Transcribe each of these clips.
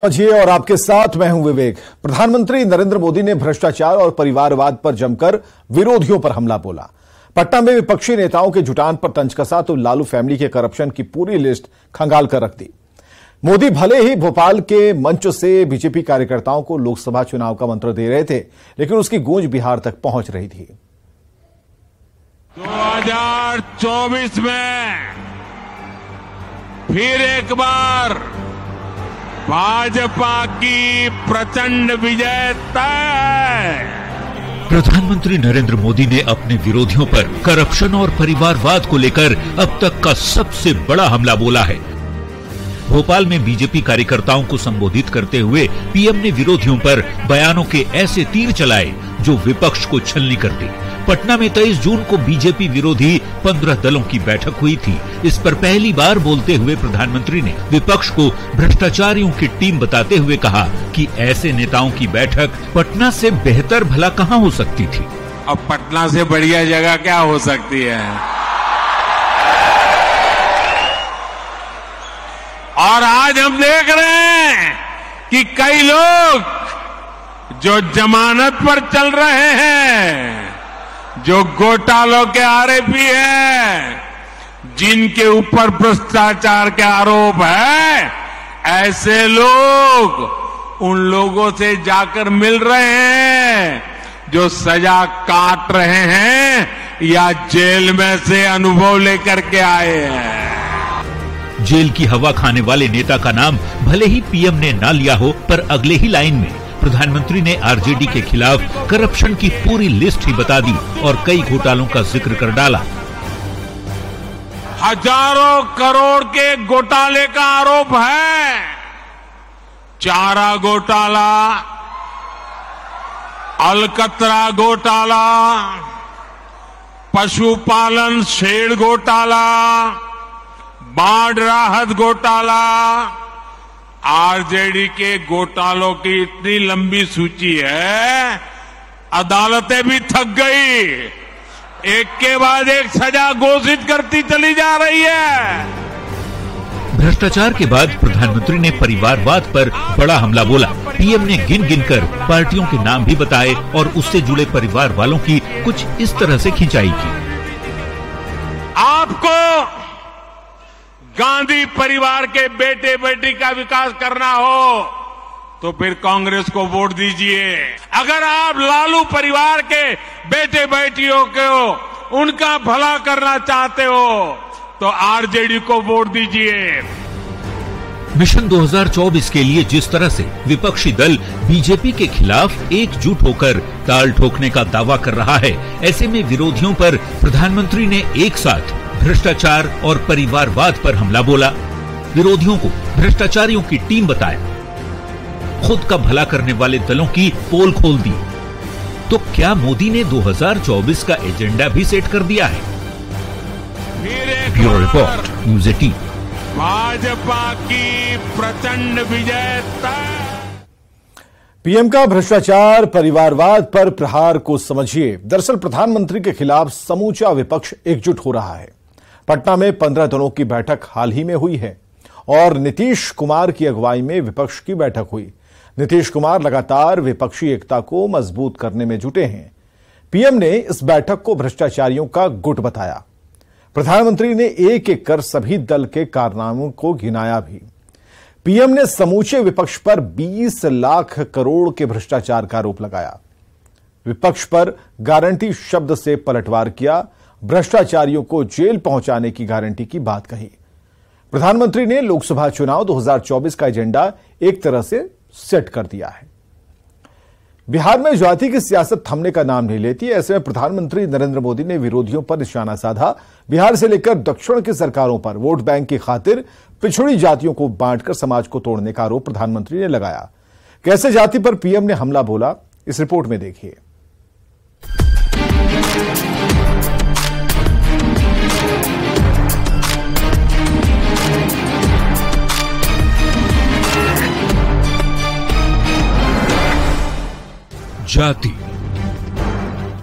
और आपके साथ मैं हूं विवेक। प्रधानमंत्री नरेंद्र मोदी ने भ्रष्टाचार और परिवारवाद पर जमकर विरोधियों पर हमला बोला। पटना में विपक्षी नेताओं के जुटान पर तंज कसा तो लालू फैमिली के करप्शन की पूरी लिस्ट खंगाल कर रख दी। मोदी भले ही भोपाल के मंच से बीजेपी कार्यकर्ताओं को लोकसभा चुनाव का मंत्र दे रहे थे, लेकिन उसकी गूंज बिहार तक पहुंच रही थी। 2024 में फिर एक बार भाजपा की प्रचंड विजय तय। प्रधानमंत्री नरेंद्र मोदी ने अपने विरोधियों पर करप्शन और परिवारवाद को लेकर अब तक का सबसे बड़ा हमला बोला है। भोपाल में बीजेपी कार्यकर्ताओं को संबोधित करते हुए पीएम ने विरोधियों पर बयानों के ऐसे तीर चलाए जो विपक्ष को छलनी कर दी। पटना में 23 जून को बीजेपी विरोधी 15 दलों की बैठक हुई थी। इस पर पहली बार बोलते हुए प्रधानमंत्री ने विपक्ष को भ्रष्टाचारियों की टीम बताते हुए कहा कि ऐसे नेताओं की बैठक पटना से बेहतर भला कहां हो सकती थी। अब पटना से बढ़िया जगह क्या हो सकती है। और आज हम देख रहे हैं कि कई लोग जो जमानत पर चल रहे हैं, जो घोटालों के आरोपी हैं, जिनके ऊपर भ्रष्टाचार के आरोप है, ऐसे लोग उन लोगों से जाकर मिल रहे हैं जो सजा काट रहे हैं या जेल में से अनुभव लेकर के आए हैं। जेल की हवा खाने वाले नेता का नाम भले ही पीएम ने ना लिया हो, पर अगले ही लाइन में प्रधानमंत्री ने आरजेडी के खिलाफ करप्शन की पूरी लिस्ट ही बता दी और कई घोटालों का जिक्र कर डाला। हजारों करोड़ के घोटाले का आरोप है। चारा घोटाला, अलकतरा घोटाला, पशुपालन शेड घोटाला, बाढ़ राहत घोटाला। आरजेडी के घोटालों की इतनी लंबी सूची है, अदालतें भी थक गई। एक के बाद एक सजा घोषित करती चली जा रही है। भ्रष्टाचार के बाद प्रधानमंत्री ने परिवारवाद पर बड़ा हमला बोला। पीएम ने गिन गिनकर पार्टियों के नाम भी बताए और उससे जुड़े परिवार वालों की कुछ इस तरह से खिंचाई की। आपको गांधी परिवार के बेटे बेटी का विकास करना हो तो फिर कांग्रेस को वोट दीजिए। अगर आप लालू परिवार के बेटे बेटियों को उनका भला करना चाहते हो तो आरजेडी को वोट दीजिए। मिशन 2024 के लिए जिस तरह से विपक्षी दल बीजेपी के खिलाफ एकजुट होकर ताल ठोकने का दावा कर रहा है, ऐसे में विरोधियों पर प्रधानमंत्री ने एक साथ भ्रष्टाचार और परिवारवाद पर हमला बोला, विरोधियों को भ्रष्टाचारियों की टीम बताया, खुद का भला करने वाले दलों की पोल खोल दी। तो क्या मोदी ने 2024 का एजेंडा भी सेट कर दिया है? Bureau report, news 18। भाजपा की प्रचंड विजय तय। पीएम का भ्रष्टाचार परिवारवाद पर प्रहार को समझिए। दरअसल प्रधानमंत्री के खिलाफ समूचा विपक्ष एकजुट हो रहा है। पटना में 15 दलों की बैठक हाल ही में हुई है और नीतीश कुमार की अगुवाई में विपक्ष की बैठक हुई। नीतीश कुमार लगातार विपक्षी एकता को मजबूत करने में जुटे हैं। पीएम ने इस बैठक को भ्रष्टाचारियों का गुट बताया। प्रधानमंत्री ने एक एक कर सभी दल के कारनामों को गिनाया भी। पीएम ने समूचे विपक्ष पर 20 लाख करोड़ के भ्रष्टाचार का आरोप लगाया। विपक्ष पर गारंटी शब्द से पलटवार किया। भ्रष्टाचारियों को जेल पहुंचाने की गारंटी की बात कही। प्रधानमंत्री ने लोकसभा चुनाव 2024 का एजेंडा एक तरह से सेट कर दिया है। बिहार में जाति की सियासत थमने का नाम नहीं लेती। ऐसे में प्रधानमंत्री नरेंद्र मोदी ने विरोधियों पर निशाना साधा। बिहार से लेकर दक्षिण की सरकारों पर वोट बैंक की खातिर पिछड़ी जातियों को बांटकर समाज को तोड़ने का आरोप प्रधानमंत्री ने लगाया। कैसे जाति पर पीएम ने हमला बोला, इस रिपोर्ट में देखिए। जाति,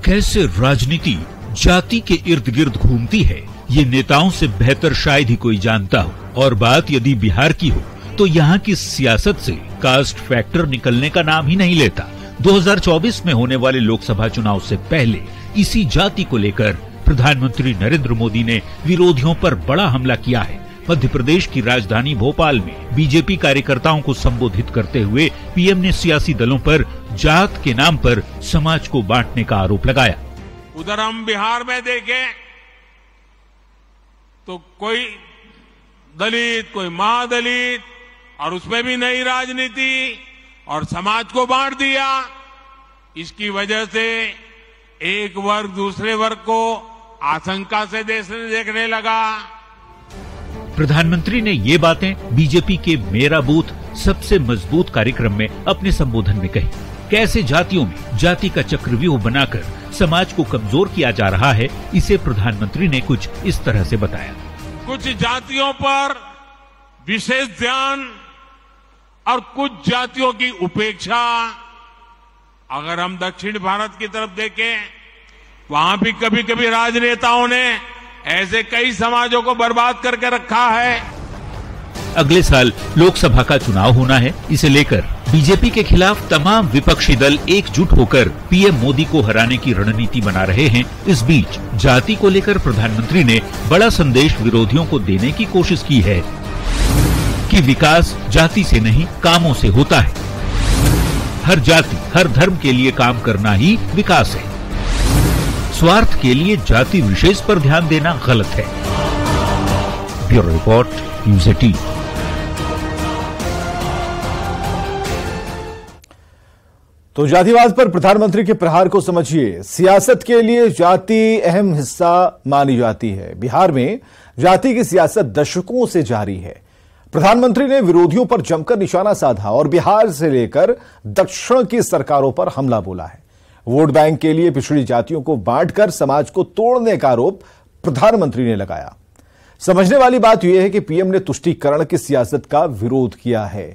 कैसे राजनीति जाति के इर्द गिर्द घूमती है, ये नेताओं से बेहतर शायद ही कोई जानता हो। और बात यदि बिहार की हो तो यहाँ की सियासत से कास्ट फैक्टर निकलने का नाम ही नहीं लेता। 2024 में होने वाले लोकसभा चुनाव से पहले इसी जाति को लेकर प्रधानमंत्री नरेंद्र मोदी ने विरोधियों पर बड़ा हमला किया है। मध्य प्रदेश की राजधानी भोपाल में बीजेपी कार्यकर्ताओं को संबोधित करते हुए पीएम ने सियासी दलों पर जात के नाम पर समाज को बांटने का आरोप लगाया। उधर हम बिहार में देखें तो कोई दलित, कोई महादलित, और उसमें भी नई राजनीति और समाज को बांट दिया। इसकी वजह से एक वर्ग दूसरे वर्ग को आशंका से देखने लगा। प्रधानमंत्री ने ये बातें बीजेपी के मेरा बूथ सबसे मजबूत कार्यक्रम में अपने संबोधन में कही। कैसे जातियों में जाति का चक्रव्यूह बनाकर समाज को कमजोर किया जा रहा है, इसे प्रधानमंत्री ने कुछ इस तरह से बताया। कुछ जातियों पर विशेष ध्यान और कुछ जातियों की उपेक्षा। अगर हम दक्षिण भारत की तरफ देखें, वहां भी कभी कभी राजनेताओं ने ऐसे कई समाजों को बर्बाद करके रखा है। अगले साल लोकसभा का चुनाव होना है। इसे लेकर बीजेपी के खिलाफ तमाम विपक्षी दल एकजुट होकर पीएम मोदी को हराने की रणनीति बना रहे हैं। इस बीच जाति को लेकर प्रधानमंत्री ने बड़ा संदेश विरोधियों को देने की कोशिश की है कि विकास जाति से नहीं, कामों से होता है। हर जाति, हर धर्म के लिए काम करना ही विकास है। स्वार्थ के लिए जाति विशेष पर ध्यान देना गलत है। Bureau report, news 18। तो जातिवाद पर प्रधानमंत्री के प्रहार को समझिए। सियासत के लिए जाति अहम हिस्सा मानी जाती है। बिहार में जाति की सियासत दशकों से जारी है। प्रधानमंत्री ने विरोधियों पर जमकर निशाना साधा और बिहार से लेकर दक्षिण की सरकारों पर हमला बोला है। वोट बैंक के लिए पिछड़ी जातियों को बांटकर समाज को तोड़ने का आरोप प्रधानमंत्री ने लगाया। समझने वाली बात यह है कि पीएम ने तुष्टीकरण की सियासत का विरोध किया है।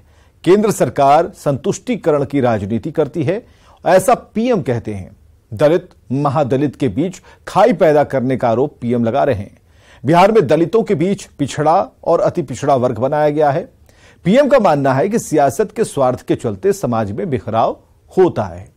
केंद्र सरकार संतुष्टीकरण की राजनीति करती है, ऐसा पीएम कहते हैं। दलित महादलित के बीच खाई पैदा करने का आरोप पीएम लगा रहे हैं। बिहार में दलितों के बीच पिछड़ा और अति पिछड़ा वर्ग बनाया गया है। पीएम का मानना है कि सियासत के स्वार्थ के चलते समाज में बिखराव होता है।